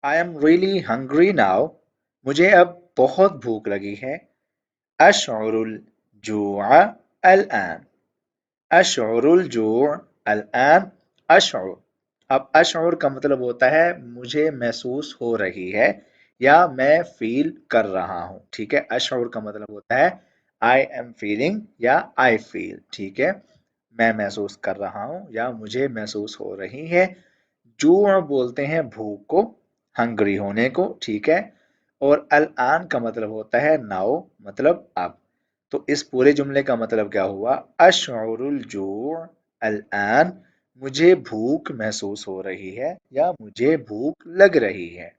I am really hungry now. मुझे अब बहुत भूख लगी है. अशउरुल जुआ अलआन. अशउरुल जुआ अलआन. अशउर. अब अशउर का मतलब होता है मुझे महसूस हो रही है या मैं फील कर रहा हूं. ठीक है, अशउर का मतलब होता है आई एम फीलिंग या आई फील. ठीक है, मैं महसूस कर रहा हूं या मुझे महसूस हो रही है. जूअ बोलते हैं भूख को, हंग्री होने को. ठीक है, और अल आन का मतलब होता है नाउ, मतलब अब. तो इस पूरे जुमले का मतलब क्या हुआ? अशउरुल जू अल आन, मुझे भूख महसूस हो रही है या मुझे भूख लग रही है.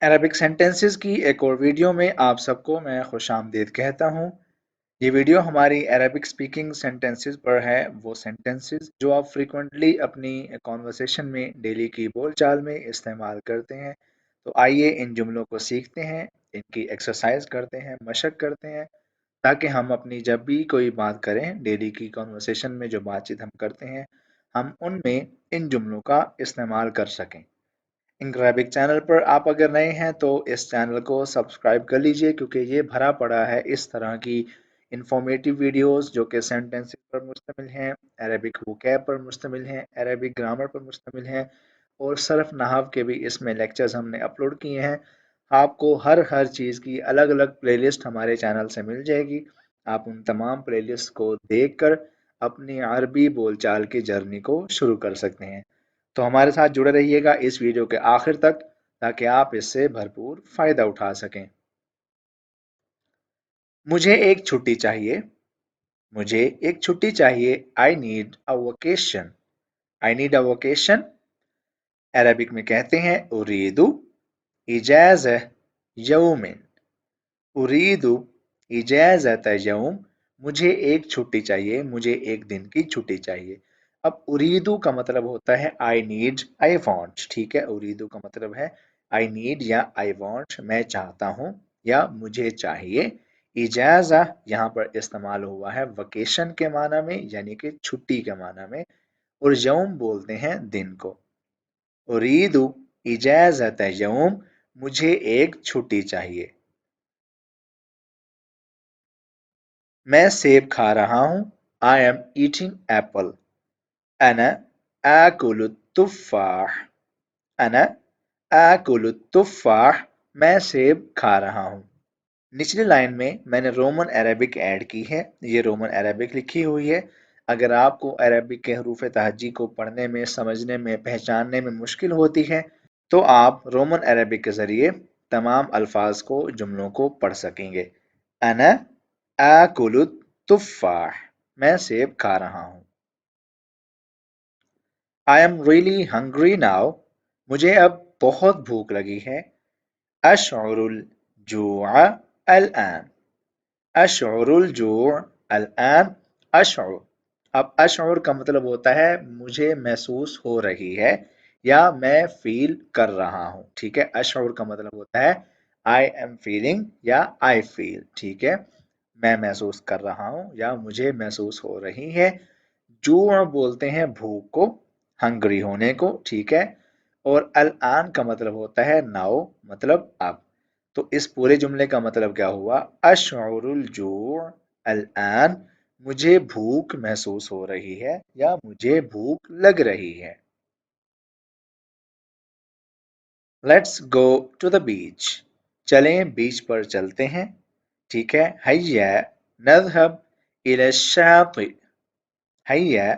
अरबिक सेंटेंसेस की एक और वीडियो में आप सबको मैं खुशामदीद कहता हूँ. ये वीडियो हमारी अरबिक स्पीकिंग सेंटेंसेस पर है, वो सेंटेंसेस जो आप फ्रीक्वेंटली अपनी कॉन्वर्सेशन में डेली की बोलचाल में इस्तेमाल करते हैं. तो आइए इन जुमलों को सीखते हैं, इनकी एक्सरसाइज करते हैं, मशक करते हैं, ताकि हम अपनी जब भी कोई बात करें डेली की कॉन्वर्सेशन में जो बातचीत हम करते हैं, हम उनमें इन जुमलों का इस्तेमाल कर सकें. इंक्रेबिक चैनल पर आप अगर नए हैं तो इस चैनल को सब्सक्राइब कर लीजिए, क्योंकि ये भरा पड़ा है इस तरह की इंफॉर्मेटिव वीडियोस जो कि सेंटेंसेस पर मुश्तमिल हैं, अरबिक वोकैब पर मुश्तमिल हैं, अरबिक ग्रामर पर मुश्तमिल हैं, और सरफ नहव के भी इसमें लेक्चर्स हमने अपलोड किए हैं. आपको हर चीज़ की अलग अलग प्लेलिस्ट हमारे चैनल से मिल जाएगी. आप उन तमाम प्लेलिस्ट को देख कर अपनी अरबी बोलचाल की जर्नी को शुरू कर सकते हैं. तो हमारे साथ जुड़े रहिएगा इस वीडियो के आखिर तक, ताकि आप इससे भरपूर फायदा उठा सकें. मुझे एक छुट्टी चाहिए. मुझे एक छुट्टी चाहिए. I need a vacation. I need a vacation. Arabic में कहते हैं उरीदु इजाज़ यौमिन. उरीदु इजाज़त यौम. मुझे एक छुट्टी चाहिए, मुझे एक दिन की छुट्टी चाहिए. अब उरीदु का मतलब होता है आई नीड, आई वांट. ठीक है, उरीदु का मतलब है आई नीड या आई वांट, मैं चाहता हूँ या मुझे चाहिए. इजाज़ा यहाँ पर इस्तेमाल हुआ है वकेशन के माना में, यानी कि छुट्टी के माना में. और यौम बोलते हैं दिन को. उरीदु इजाज़त यौम, मुझे एक छुट्टी चाहिए. मैं सेब खा रहा हूँ. I am eating Apple. अना आकुलु तुफ़ाह. अना आकुलु तुफ़ाह. मैं सेब खा रहा हूँ. निचली लाइन में मैंने रोमन अरेबिक ऐड की है. ये रोमन अरेबिक लिखी हुई है. अगर आपको अरेबिक के हरूफ तहज्जी को पढ़ने में, समझने में, पहचानने में मुश्किल होती है, तो आप रोमन अरेबिक के ज़रिए तमाम अल्फाज को, जुमलों को पढ़ सकेंगे. अना आकुलु तुफ़ाह. मैं सेब खा रहा हूँ. I am really hungry now. मुझे अब बहुत भूख लगी है. अशउरुल जुआ अलआन. अशउरुल जुआ अलआन. अशउर. अब अशउर का मतलब होता है मुझे महसूस हो रही है या मैं फील कर रहा हूँ. ठीक है, अशउर का मतलब होता है आई एम फीलिंग या आई फील. ठीक है, मैं महसूस कर रहा हूँ या मुझे महसूस हो रही है. जूअ बोलते हैं भूख को, हंग्री होने को. ठीक है, और अल आन का मतलब होता है नाउ, मतलब अब. तो इस पूरे जुमले का मतलब क्या हुआ? अशउरुल जू अल आन, मुझे भूख महसूस हो रही है या मुझे भूख लग रही है. Let's go to the beach. चलें बीच पर चलते हैं. ठीक है, हैया नज़हब इला शाति. हैया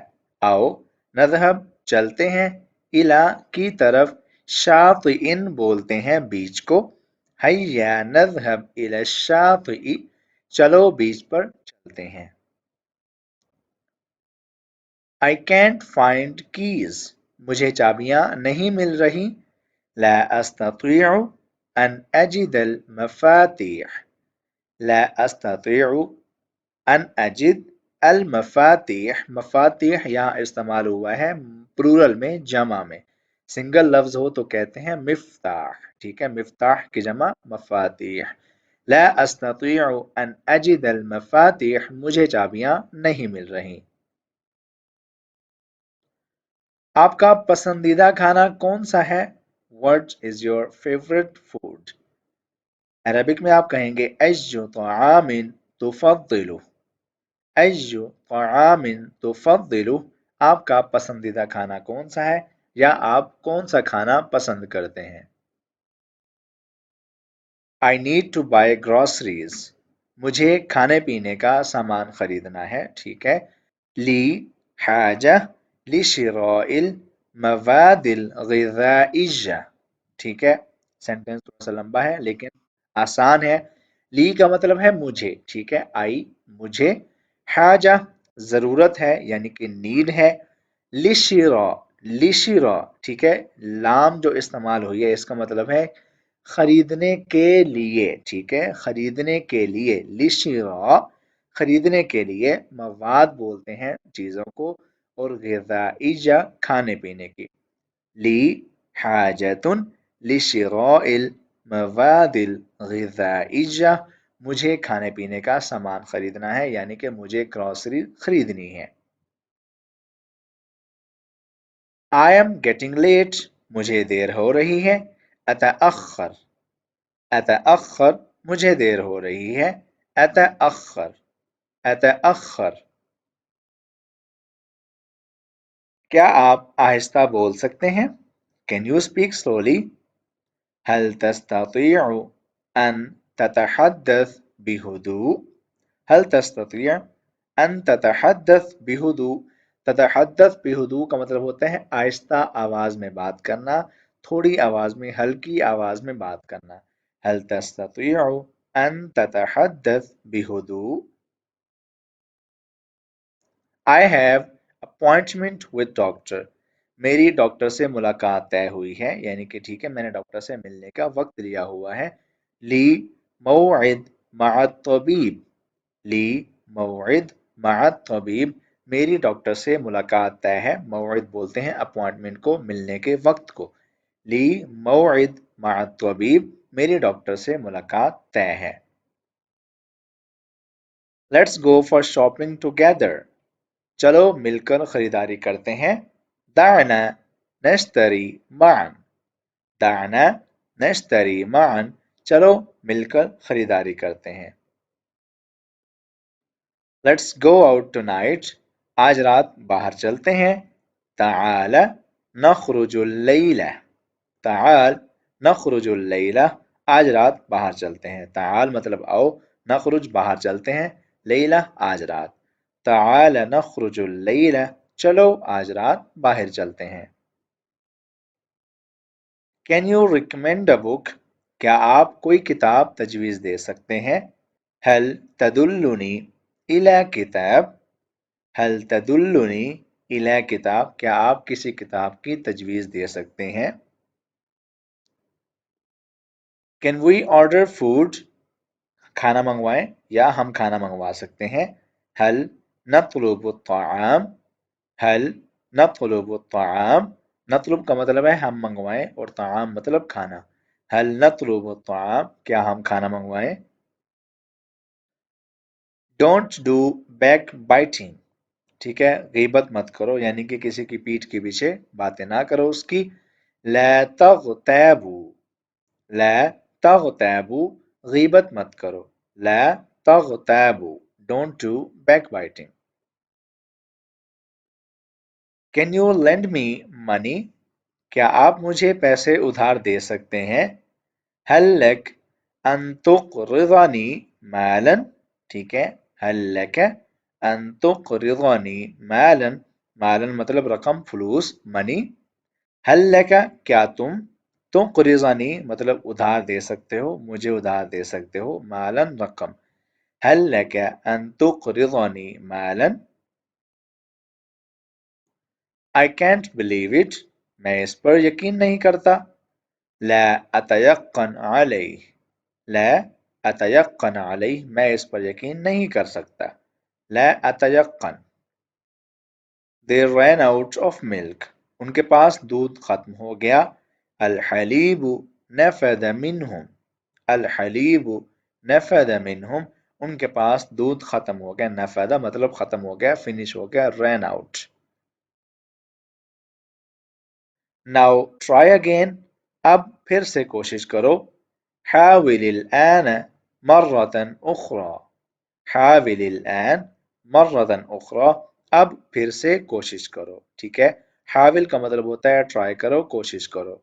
आओ, नज़हब चलते हैं, इला की तरफ, शातिइन बोलते हैं बीच को. हैया नज़हब इला शाति, चलो बीच पर चलते हैं. I can't find keys. मुझे चाबियां नहीं मिल रही. ला अस्ततिउ अन अजिदल मफातिह. ला अस्ततिउ अन अजिद अल मफातिह. मफातिह यहाँ इस्तेमाल हुआ है प्लूरल में, जमा में. सिंगल लफ्ज हो तो कहते हैं मिफ्ताह. ठीक है, मिफ्ताह की जमा मफातिह. ला अस्ततिउ अन अजिद अल मफातिह, मुझे चाबियां नहीं मिल रही. आपका पसंदीदा खाना कौन सा है? What is your favorite food? Arabic में आप कहेंगे अय्यु तआमिन तुफद्दिलु। अय्यु तआमिन तुफद्दिलु, आपका पसंदीदा खाना कौन सा है या आप कौन सा खाना पसंद करते हैं। I need to buy groceries, मुझे खाने पीने का सामान खरीदना है, ठीक है। ली हाजा लिशिराइल मवादिल गिज़ाइय्या, ठीक है। सेंटेंस थोड़ा सा लंबा है लेकिन आसान है। ली का मतलब है मुझे, ठीक है, आई मुझे। हाजा जरूरत है यानी कि नीड है। लिशिरा लिशिरा, ठीक है, लाम जो इस्तेमाल हुई है इसका मतलब है खरीदने के लिए, ठीक है, खरीदने के लिए। लिशिरा खरीदने के लिए, मवाद बोलते हैं चीजों को, और गिज़ाइया खाने पीने की। ली हाजतुन लिशिराइल मवादिल गिज़ाइया, मुझे खाने पीने का सामान खरीदना है यानी कि मुझे ग्रोसरी खरीदनी है। आई एम गेटिंग लेट, मुझे देर हो रही है। अतअखर अतअखर, मुझे देर हो रही है। अतअखर अतअखर। क्या आप आहिस्ता बोल सकते हैं? Can you speak slowly? हल तस्ततीअ अन ततहद्दस बिहुदू? हल तस्ततीअ अन ततहद्दस बिहुदू? ततहद्दस बिहुदू का मतलब होता है आहिस्ता आवाज में बात करना, थोड़ी आवाज में, हल्की आवाज में बात करना। हल तस्ततीअ अन ततहद्दस बिहुदू? I have appointment with doctor, मेरी डॉक्टर से मुलाकात तय हुई है यानी कि ठीक है मैंने डॉक्टर से मिलने का वक्त लिया हुआ है। ली मौइद मअत तबीब, ली मौइद मअत तबीब, मेरी डॉक्टर से मुलाकात तय है। मौइद बोलते हैं अपॉइंटमेंट को, मिलने के वक्त को। ली मौइद मअत तबीब, मेरी डॉक्टर से मुलाकात तय है। Let's go for shopping together, चलो मिलकर खरीदारी करते हैं। दाना नश्तरी मान, दाना नश्तरी मान, चलो मिलकर खरीदारी करते हैं। लेट्स गो आउट टुनाइट, आज रात बाहर चलते हैं। ताआला नखरुजुल लैला, ताआल नखरुजुल लैला, आज रात बाहर चलते हैं। ताआल मतलब आओ, नखरुज बाहर चलते हैं, लैला आज रात। ताआला नखरुजुल लैला, चलो आज रात बाहर चलते हैं। Can you recommend a book, क्या आप कोई किताब तजवीज़ दे सकते हैं। हल तदुल्लुनी इला किताब, हल तदुल्लुनी इला किताब, क्या आप किसी किताब की तजवीज़ दे सकते हैं। कैन वी ऑर्डर फूड, खाना मंगवाएं या हम खाना मंगवा सकते हैं। हल नतलुबु त्ताआम, हल नतलुबु त्ताआम, नतलुब का मतलब है हम मंगवाएं और ताआम मतलब खाना। हल नतलुबु त्ताआम, क्या हम खाना मंगवाएं। डोंट डू बैक बाइटिंग, ठीक है, गीबत मत करो यानी कि किसी की पीठ के पीछे बातें ना करो उसकी। ला तगतैबू, ला तगतैबू, गीबत मत करो। ला तगतैबू, don't do back biting. Can you lend me money, क्या आप मुझे पैसे उधार दे सकते हैं। हल लक अन तुक़रिज़नी मालन, ठीक है, हल लक अन तुक़रिज़नी मालन, मालन मतलब रकम, फलूस, मनी। हल लक क्या तुम, तुक़रिज़नी मतलब उधार दे सकते हो, मुझे उधार दे सकते हो, मालन रकम। हल लक अन तुक़रिज़नी मालन। आई कैंट बिलीव इट, मैं इस पर यकीन नहीं करता। ला अतयक्कन अलैह, ला अतयक्कन अलैह, मैं इस पर यकीन नहीं कर सकता। ला अतयक्कन। They ran out of milk, उनके पास दूध खत्म हो गया। अल हलीबु नफद मिनहुम, अल हलीबु नफद मिनहुम, उनके पास दूध खत्म हो गया। नफदा मतलब खत्म हो गया, फिनिश हो गया, ran out। Now try again, अब फिर से कोशिश करो। حاول الآن مرة أخرى حاول الآن مرة أخرى अब फिर से कोशिश करो। ठीक है, حاول का मतलब होता है ट्राई करो, कोशिश करो।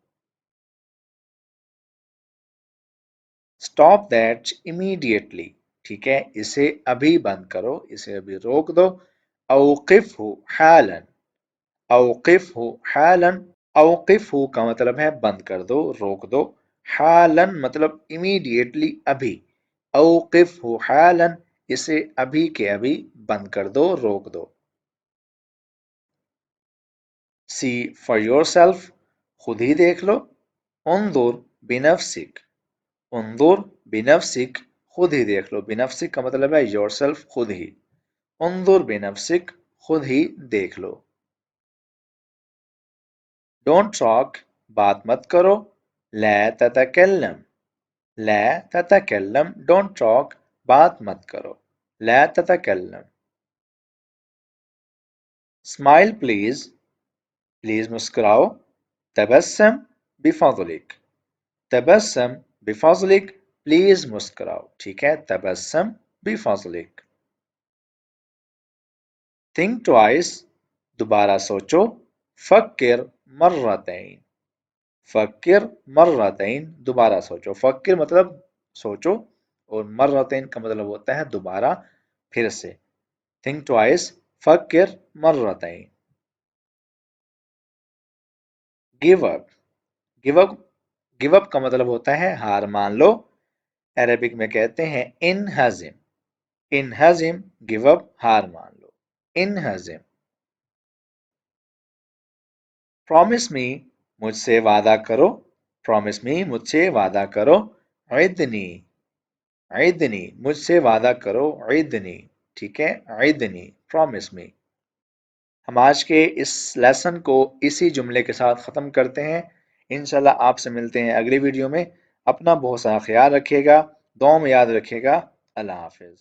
Stop that immediately, ठीक है, इसे अभी बंद करो, इसे अभी रोक दो। अवकिफहु हालन अवकिफहु हालन अवकिफहु का मतलब है बंद कर दो, रोक दो। हालन मतलब इमीडिएटली, अभी। अवकिफहु हालन इसे अभी के अभी बंद कर दो, रोक दो। सी फॉर योर सेल्फ, खुद ही देख लो। उन्जुर बिनफ्सिक उन्जुर बिनफ्सिक खुद ही देख लो। बिनफ्सिक का मतलब है योर सेल्फ, खुद ही। उन्जुर बिनफ्सिक खुद ही देख लो। डोंट टॉक बात मत करो। ला ततकल्लम ला ततकल्लम डोंट टॉक बात मत करो। ला ततकल्लम। स्माइल प्लीज प्लीज मुस्कुराओ। तबस्सम बिफज़लिक तबस्सम बिफज़लिक प्लीज मुस्कुराओ। ठीक है, तबस्सम बिफज़लिक। थिंक ट्वाइस दोबारा सोचो। फक्र मर्रतैन फक्र मर्रतैन दोबारा सोचो। फक्र मतलब सोचो और मर्रतैन का मतलब होता है दोबारा, फिर से। थिंक ट्वाइस फक्र मर्रतैन। Give up give up give up का मतलब होता है हार मान लो। अरबिक में कहते हैं इन हजिम गिव अप हार मान लो। इन हजिम। प्रॉमिस मी मुझसे वादा करो। प्रॉमिस मी मुझसे वादा करो। इदनी इदनी मुझसे वादा करो। इदनी। ठीक है, इदनी प्रॉमिस मी। हम आज के इस लेसन को इसी जुमले के साथ ख़त्म करते हैं। इंशाल्लाह आपसे मिलते हैं अगली वीडियो में। अपना बहुत सारा ख्याल रखिएगा, दुआ में याद रखिएगा। अल्लाह हाफिज़।